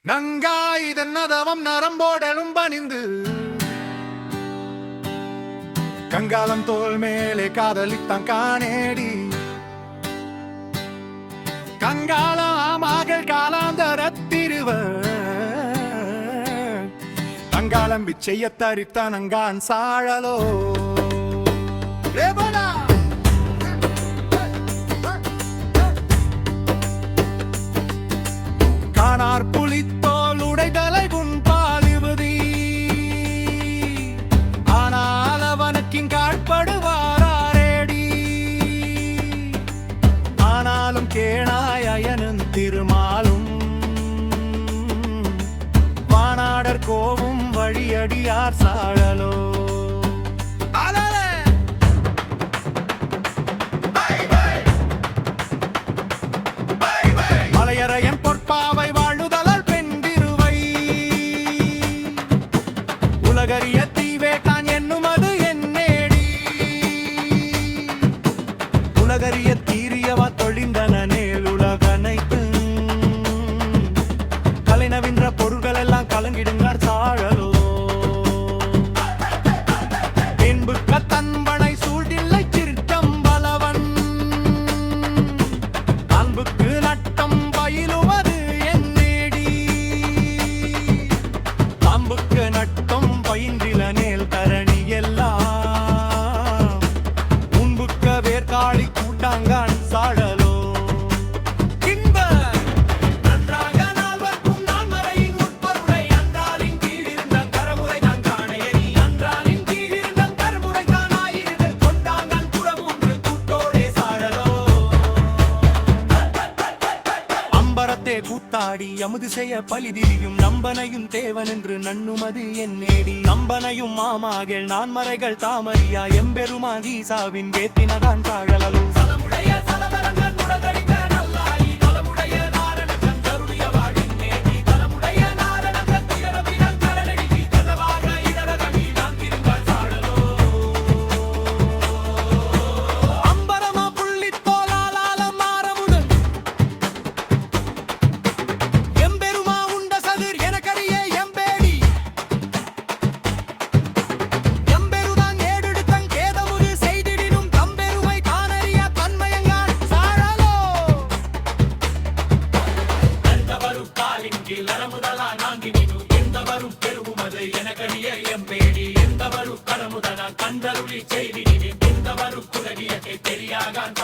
நங்காயிதன்னதவம் நரம்போடலும் பணிந்து கங்காலம் தோல் மேலே காதலித்தான் காணேடி கங்காலம் மகள் காலாந்தரத்திருவ தங்காலம் பிச்சைய தரித்தான் அங்கான் சாழலோ காணார் புலித்தோல் உடைதலை பாலிபதி ஆனால் அவனுக்கின் காட்படுவாரேடி ஆனாலும் கேணாய் அயனும் திருமாலும் வானாடர் கோவும் வழியடியார் சாழலோ மலையரையன் பொற்பாவை வாழுதலால் பெண்டிருவை உலகறிய தீவேட்டான் என்னுமது என்னேடி உலகறிய தீரியவ தொழிந்தன நேல் உலகனைத்து கலைநவின்ற பொருள்கள் எல்லாம் கலங்கிடுங்கார் சாழலோ என்புக்க தன்பனை சூழ்நிலை சிறுத்தம் பலவன் அன்புக்கு நட்டம் பயிலுவது என்னேடி அம்புக்கு நட்டம் பயின்றில நேல் தரணி எல்லாம் உன்புக்க வேர்காளி கூட்டாங்கான் சாழலோ கூத்தாடி அமுது செய்ய பலிதிரியும் நம்பனையும் தேவன் என்று நண்ணுமது என்னேடி நம்பனையும் மாமாகள் நான் மறைகள் தாமரியா எம்பெருமான் ஈசாவின் வேத்தினதான் தாழலோ கண்டருளி செய்தி இந்த வரும் குலகியத்தை தெரியாகான்